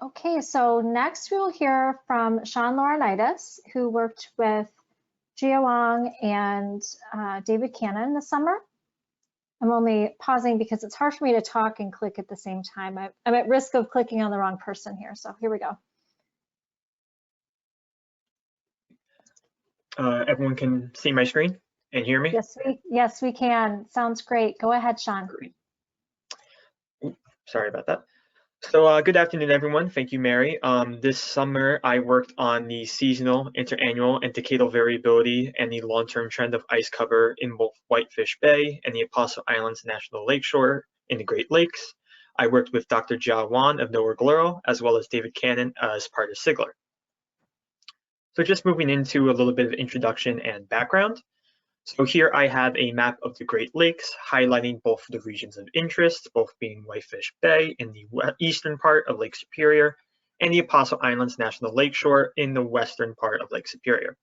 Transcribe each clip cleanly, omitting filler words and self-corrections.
Okay, so next we'll hear from Shaun Laurinaitis, who worked with Jia Wang and David Cannon this summer. I'm only pausing because it's hard for me to talk and click at the same time. I'm at risk of clicking on the wrong person here, so here we go. Everyone can see my screen and hear me? Yes, we can. Sounds great. Go ahead, Shaun. Great. Oops, sorry about that. So good afternoon, everyone. Thank you, Mary. This summer, I worked on the seasonal, interannual, and decadal variability and the long-term trend of ice cover in both Whitefish Bay and the Apostle Islands National Lakeshore in the Great Lakes. I worked with Dr. Jia Wang of NOAA Global, as well as David Cannon as part of SIGLR. So just moving into a little bit of introduction and background. So here I have a map of the Great Lakes highlighting both the regions of interest, both being Whitefish Bay in the eastern part of Lake Superior and the Apostle Islands National Lakeshore in the western part of Lake Superior.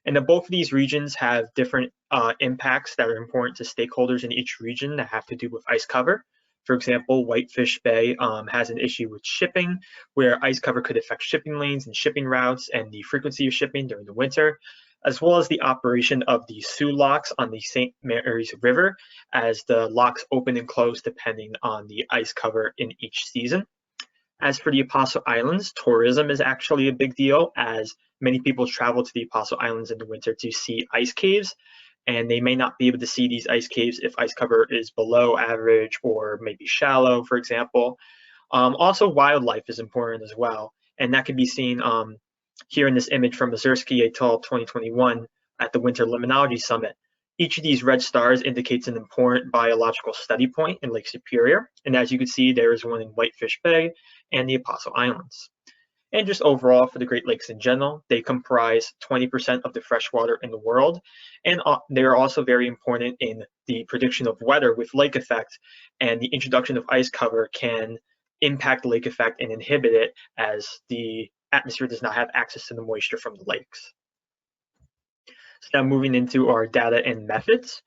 And both of these regions have different impacts that are important to stakeholders in each region that have to do with ice cover. For example, Whitefish Bay has an issue with shipping, where ice cover could affect shipping lanes and shipping routes and the frequency of shipping during the winter, as well as the operation of the Soo locks on the St. Mary's River, as the locks open and close depending on the ice cover in each season. As for the Apostle Islands, tourism is actually a big deal, as many people travel to the Apostle Islands in the winter to see ice caves, and they may not be able to see these ice caves if ice cover is below average or maybe shallow, for example. Also, wildlife is important as well, and that can be seen here in this image from Mazursky et al. 2021 at the Winter Climatology Summit. Each of these red stars indicates an important biological study point in Lake Superior, and as you can see, there is one in Whitefish Bay and the Apostle Islands. And just overall for the Great Lakes in general, they comprise 20% of the freshwater in the world, and they are also very important in the prediction of weather with lake effect, and the introduction of ice cover can impact lake effect and inhibit it as the atmosphere does not have access to the moisture from the lakes. So now moving into our data and methods.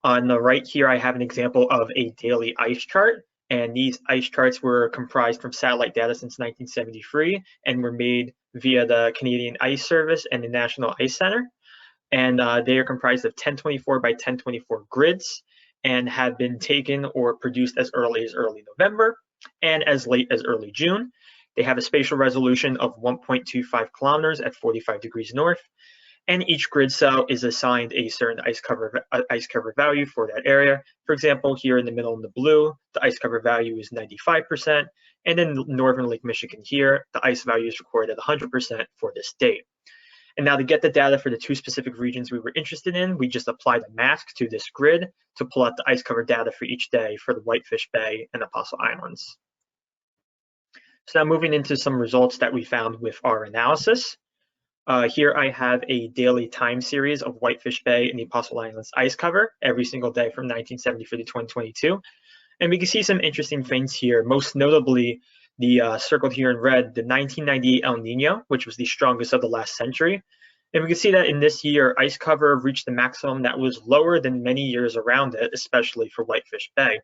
On the right here, I have an example of a daily ice chart, and these ice charts were comprised from satellite data since 1973 and were made via the Canadian Ice Service and the National Ice Center. And they are comprised of 1024 by 1024 grids and have been taken or produced as early November and as late as early June. They have a spatial resolution of 1.25 kilometers at 45 degrees north, and each grid cell is assigned a certain ice cover value for that area. For example, here in the middle in the blue, the ice cover value is 95%, and in northern Lake Michigan here, the ice value is recorded at 100% for this date. And now to get the data for the two specific regions we were interested in, we just applied a mask to this grid to pull out the ice cover data for each day for the Whitefish Bay and Apostle Islands. So now moving into some results that we found with our analysis. Here I have a daily time series of Whitefish Bay and the Apostle Islands ice cover every single day from 1973 to 2022. And we can see some interesting things here, most notably the circled here in red, the 1998 El Nino, which was the strongest of the last century. And we can see that in this year, ice cover reached the maximum that was lower than many years around it, especially for Whitefish Bay.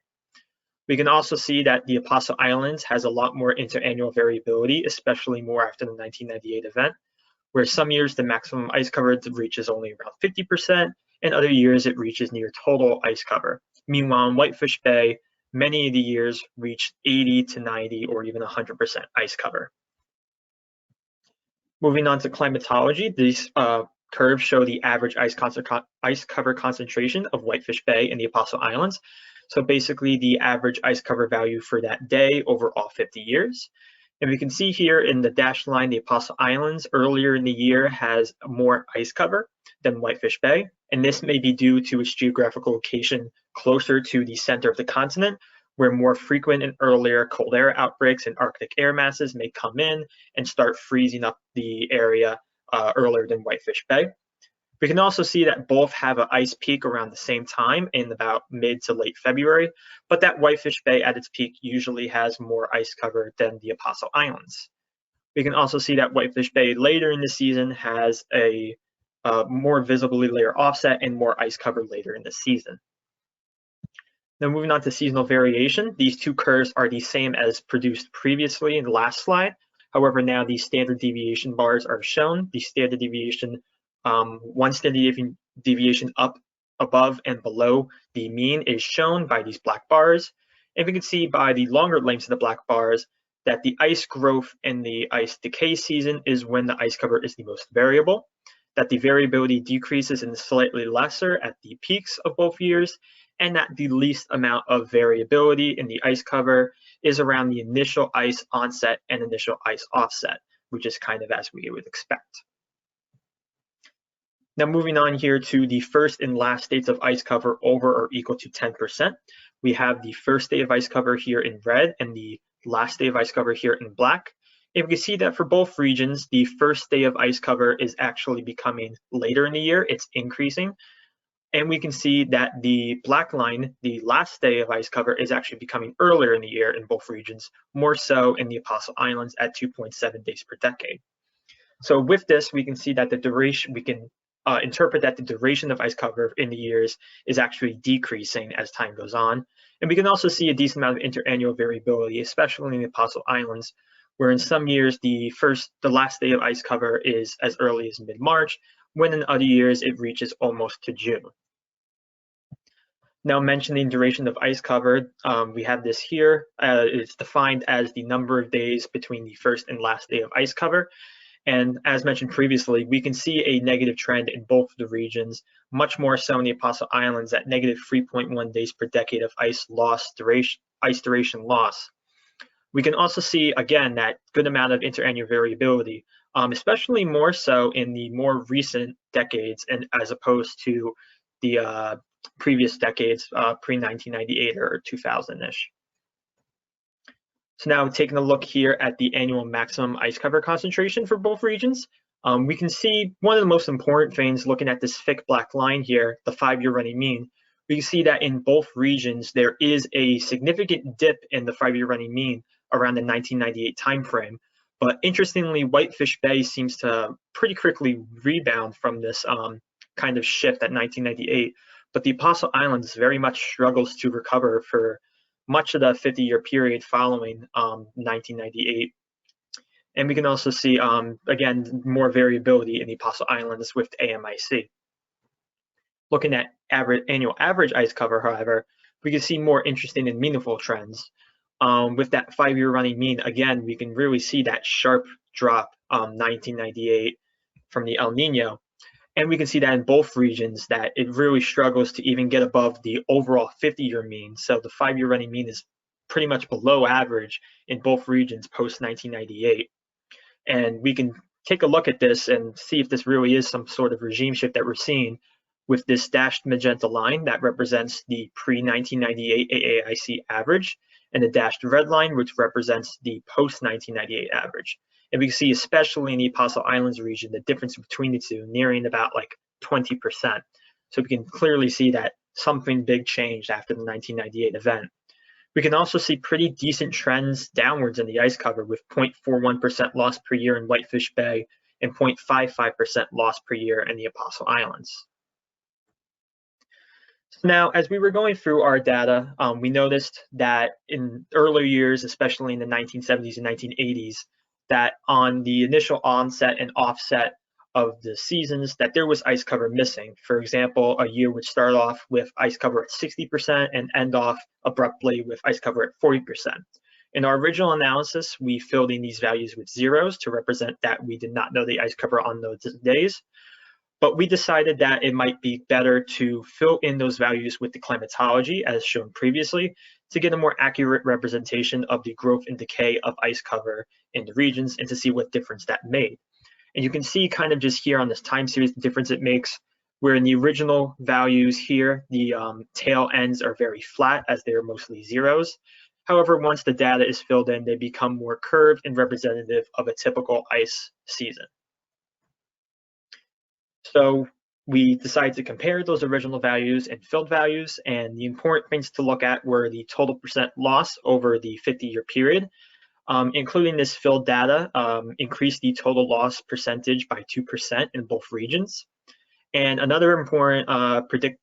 We can also see that the Apostle Islands has a lot more interannual variability, especially more after the 1998 event, where some years the maximum ice cover reaches only around 50%, and other years it reaches near total ice cover. Meanwhile, in Whitefish Bay, many of the years reach 80 to 90 or even 100% ice cover. Moving on to climatology, these curves show the average ice cover concentration of Whitefish Bay and the Apostle Islands. So basically the average ice cover value for that day over all 50 years. And we can see here in the dashed line, the Apostle Islands earlier in the year has more ice cover than Whitefish Bay. And this may be due to its geographical location closer to the center of the continent, where more frequent and earlier cold air outbreaks and Arctic air masses may come in and start freezing up the area earlier than Whitefish Bay. We can also see that both have an ice peak around the same time in about mid to late February, but that Whitefish Bay at its peak usually has more ice cover than the Apostle Islands. We can also see that Whitefish Bay later in the season has a more visibly layer offset and more ice cover later in the season. Now moving on to seasonal variation, these two curves are the same as produced previously in the last slide, However, now these standard deviation bars are shown. The standard deviation, one standard deviation up, above, and below the mean is shown by these black bars. And we can see by the longer lengths of the black bars that the ice growth and the ice decay season is when the ice cover is the most variable, that the variability decreases and is slightly lesser at the peaks of both years, and that the least amount of variability in the ice cover is around the initial ice onset and initial ice offset, which is kind of as we would expect. Now moving on here to the first and last states of ice cover over or equal to 10%. We have the first state of ice cover here in red and the last state of ice cover here in black. And we can see that for both regions, the first day of ice cover is actually becoming later in the year, it's increasing. And we can see that the black line, the last day of ice cover, is actually becoming earlier in the year in both regions, more so in the Apostle Islands at 2.7 days per decade. So with this, we can see that the duration, we can interpret that the duration of ice cover in the years is actually decreasing as time goes on. And we can also see a decent amount of interannual variability, especially in the Apostle Islands, where in some years the last day of ice cover is as early as mid-March, when in other years it reaches almost to June. Now mentioning duration of ice cover, we have this here. It's defined as the number of days between the first and last day of ice cover. And as mentioned previously, we can see a negative trend in both of the regions, much more so in the Apostle Islands at negative 3.1 days per decade of ice duration loss. We can also see, again, that good amount of interannual variability, especially more so in the more recent decades and as opposed to the previous decades, pre-1998 or 2000-ish. So now taking a look here at the annual maximum ice cover concentration for both regions, we can see one of the most important things looking at this thick black line here, the 5-year running mean. We can see that in both regions, there is a significant dip in the 5-year running mean around the 1998 timeframe. But interestingly, Whitefish Bay seems to pretty quickly rebound from this kind of shift at 1998. But the Apostle Islands very much struggles to recover for much of the 50-year period following 1998. And we can also see, again, more variability in the Apostle Islands with AMIC. Looking at annual average ice cover, however, we can see more interesting and meaningful trends. With that 5-year running mean, again, we can really see that sharp drop 1998 from the El Nino. And we can see that in both regions that it really struggles to even get above the overall 50-year mean. So the 5-year running mean is pretty much below average in both regions post 1998. And we can take a look at this and see if this really is some sort of regime shift that we're seeing with this dashed magenta line that represents the pre-1998 AAIC average and the dashed red line, which represents the post-1998 average. And we can see, especially in the Apostle Islands region, the difference between the two nearing about like 20%. So we can clearly see that something big changed after the 1998 event. We can also see pretty decent trends downwards in the ice cover with 0.41% loss per year in Whitefish Bay and 0.55% loss per year in the Apostle Islands. Now, as we were going through our data, we noticed that in earlier years, especially in the 1970s and 1980s, that on the initial onset and offset of the seasons, that there was ice cover missing. For example, a year would start off with ice cover at 60% and end off abruptly with ice cover at 40%. In our original analysis, we filled in these values with zeros to represent that we did not know the ice cover on those days. But we decided that it might be better to fill in those values with the climatology, as shown previously, to get a more accurate representation of the growth and decay of ice cover in the regions and to see what difference that made. And you can see kind of just here on this time series the difference it makes, where in the original values here, the tail ends are very flat as they're mostly zeros. However, once the data is filled in, they become more curved and representative of a typical ice season. So we decided to compare those original values and filled values, and the important things to look at were the total percent loss over the 50-year period. Including this filled data, increased the total loss percentage by 2% in both regions. And another important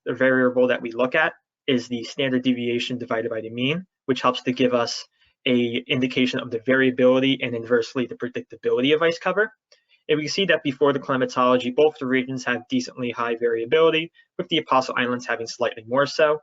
variable that we look at is the standard deviation divided by the mean, which helps to give us a indication of the variability and inversely the predictability of ice cover. And we can see that before the climatology, both the regions have decently high variability, with the Apostle Islands having slightly more so.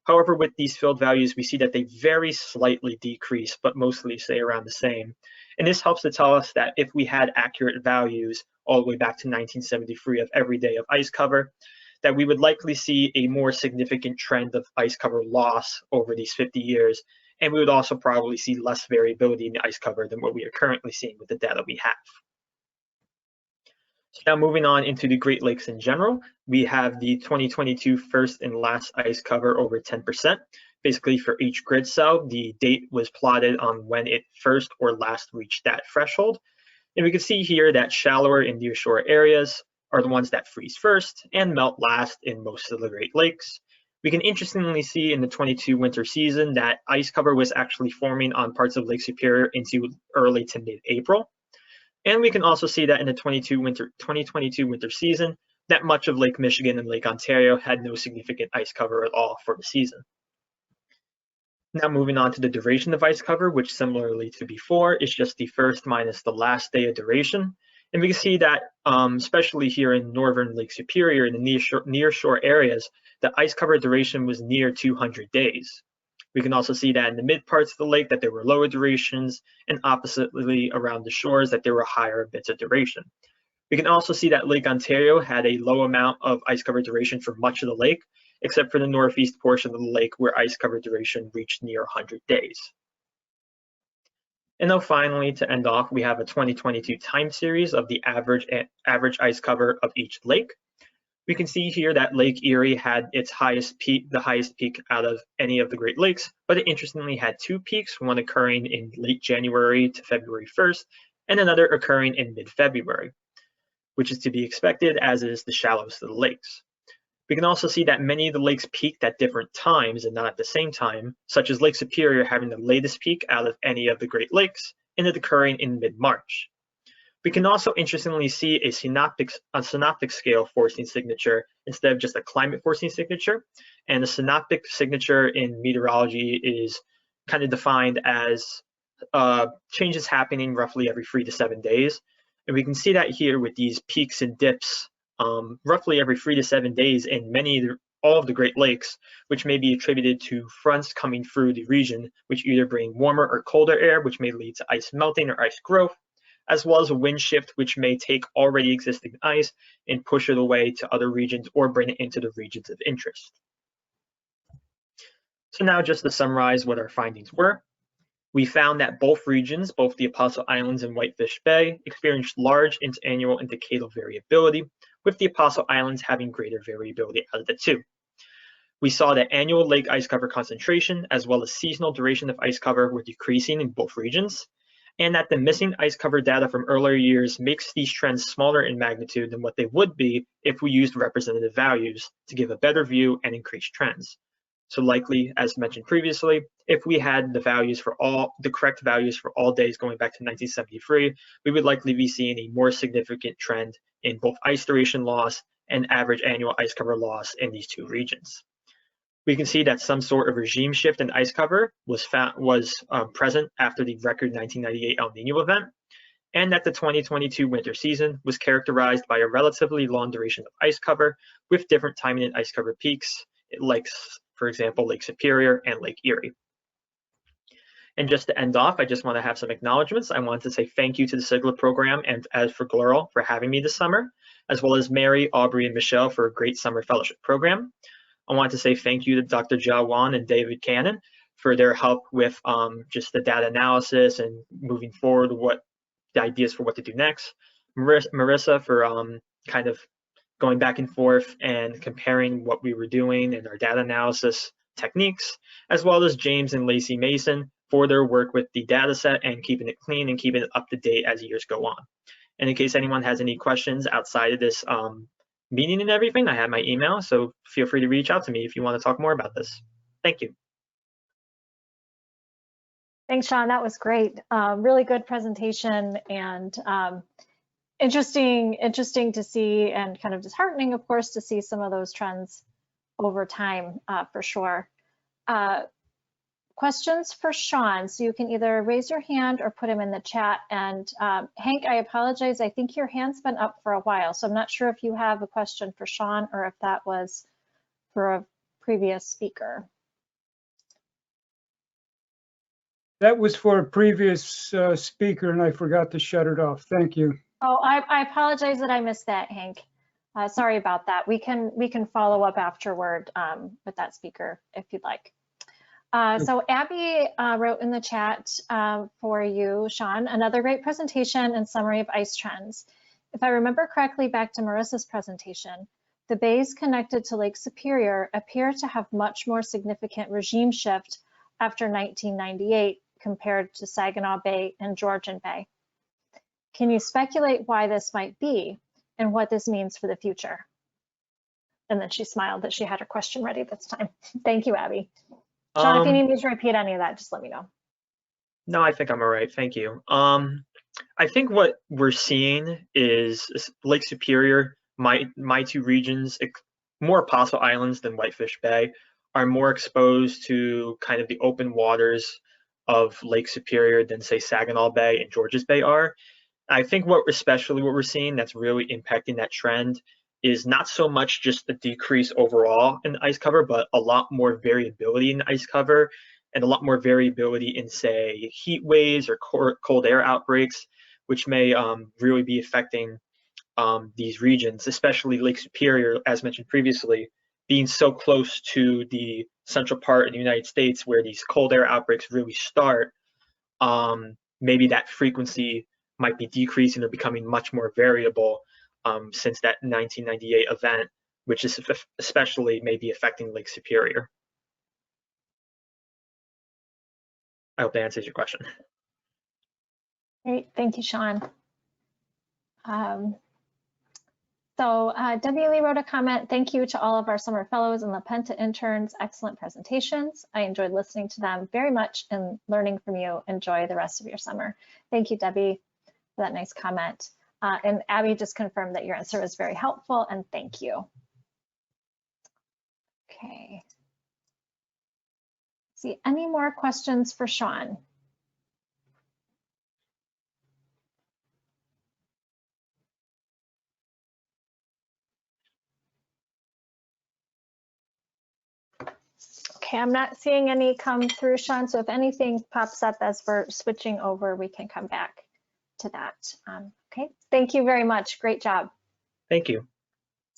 However, with these field values, we see that they very slightly decrease, but mostly stay around the same. And this helps to tell us that if we had accurate values all the way back to 1973 of every day of ice cover, that we would likely see a more significant trend of ice cover loss over these 50 years. And we would also probably see less variability in the ice cover than what we are currently seeing with the data we have. So now moving on into the Great Lakes in general, we have the 2022 first and last ice cover over 10%. Basically for each grid cell, the date was plotted on when it first or last reached that threshold. And we can see here that shallower and nearshore areas are the ones that freeze first and melt last in most of the Great Lakes. We can interestingly see in the 22 winter season that ice cover was actually forming on parts of Lake Superior into early to mid-April. And we can also see that in the 2022 winter season, that much of Lake Michigan and Lake Ontario had no significant ice cover at all for the season. Now moving on to the duration of ice cover, which similarly to before is just the first minus the last day of duration. And we can see that, especially here in northern Lake Superior in the nearshore areas, the ice cover duration was near 200 days. We can also see that in the mid parts of the lake that there were lower durations, and oppositely around the shores that there were higher bits of duration. We can also see that Lake Ontario had a low amount of ice cover duration for much of the lake, except for the northeast portion of the lake where ice cover duration reached near 100 days. And now finally, to end off, we have a 2022 time series of the average ice cover of each lake. We can see here that Lake Erie had its highest peak, the highest peak out of any of the Great Lakes, but it interestingly had two peaks, one occurring in late January to February 1st, and another occurring in mid-February, which is to be expected as is the shallowest of the lakes. We can also see that many of the lakes peaked at different times and not at the same time, such as Lake Superior having the latest peak out of any of the Great Lakes, and it occurring in mid-March. We can also interestingly see a synoptic scale forcing signature instead of just a climate forcing signature. And the synoptic signature in meteorology is kind of defined as changes happening roughly every 3 to 7 days. And we can see that here with these peaks and dips roughly every 3 to 7 days in all of the Great Lakes, which may be attributed to fronts coming through the region, which either bring warmer or colder air, which may lead to ice melting or ice growth, as well as a wind shift, which may take already existing ice and push it away to other regions or bring it into the regions of interest. So now just to summarize what our findings were, we found that both regions, both the Apostle Islands and Whitefish Bay, experienced large interannual and decadal variability, with the Apostle Islands having greater variability out of the two. We saw that annual lake ice cover concentration, as well as seasonal duration of ice cover, were decreasing in both regions, and that the missing ice cover data from earlier years makes these trends smaller in magnitude than what they would be if we used representative values to give a better view and increase trends. So likely, as mentioned previously, if we had the correct values for all days going back to 1973, we would likely be seeing a more significant trend in both ice duration loss and average annual ice cover loss in these two regions. We can see that some sort of regime shift in ice cover was present after the record 1998 El Nino event, and that the 2022 winter season was characterized by a relatively long duration of ice cover with different timing and ice cover peaks, like, for example, Lake Superior and Lake Erie. And just to end off, I just want to have some acknowledgements. I want to say thank you to the Sigler program and as for Gloral for having me this summer, as well as Mary, Aubrey, and Michelle for a great summer fellowship program. I want to say thank you to Dr. Jawan and David Cannon for their help with just the data analysis and moving forward the ideas for what to do next. Marissa for kind of going back and forth and comparing what we were doing and our data analysis techniques, as well as James and Lacey Mason for their work with the data set and keeping it clean and keeping it up to date as years go on. And in case anyone has any questions outside of this meeting and everything, I have my email, so feel free to reach out to me if you want to talk more about this. Thank you. Thanks, Shaun. That was great. Really good presentation and interesting to see, and kind of disheartening, of course, to see some of those trends over time, for sure. questions for Shaun. So you can either raise your hand or put them in the chat. And Hank, I apologize. I think your hand's been up for a while. So I'm not sure if you have a question for Shaun or if that was for a previous speaker. That was for a previous speaker, and I forgot to shut it off. Thank you. Oh, I apologize that I missed that, Hank. Sorry about that. We can follow up afterward with that speaker if you'd like. So Abby wrote in the chat for you, Shaun, another great presentation and summary of ice trends. If I remember correctly back to Marissa's presentation, the bays connected to Lake Superior appear to have much more significant regime shift after 1998 compared to Saginaw Bay and Georgian Bay. Can you speculate why this might be and what this means for the future? And then she smiled that she had her question ready this time. Thank you, Abby. Shaun, if you need me to repeat any of that, just let me know. No, I think I'm all right. Thank you. I think what we're seeing is Lake Superior, my two regions, more Apostle Islands than Whitefish Bay, are more exposed to kind of the open waters of Lake Superior than, say, Saginaw Bay and Georges Bay are. I think especially what we're seeing that's really impacting that trend is not so much just a decrease overall in ice cover, but a lot more variability in ice cover and a lot more variability in, say, heat waves or cold air outbreaks, which may really be affecting these regions, especially Lake Superior, as mentioned previously, being so close to the central part of the United States where these cold air outbreaks really start. Maybe that frequency might be decreasing or becoming much more variable since that 1998 event, which is especially maybe affecting Lake Superior. I hope that answers your question. Great, thank you, Shaun. Debbie Lee wrote a comment. Thank you to all of our summer fellows and La Penta interns. Excellent presentations. I enjoyed listening to them very much and learning from you. Enjoy the rest of your summer. Thank you, Debbie, for that nice comment. And Abby just confirmed that your answer was very helpful, and thank you. Okay. See, any more questions for Shaun? Okay, I'm not seeing any come through, Shaun, so if anything pops up as we're switching over, we can come back to that. Okay, thank you very much. Great job. Thank you.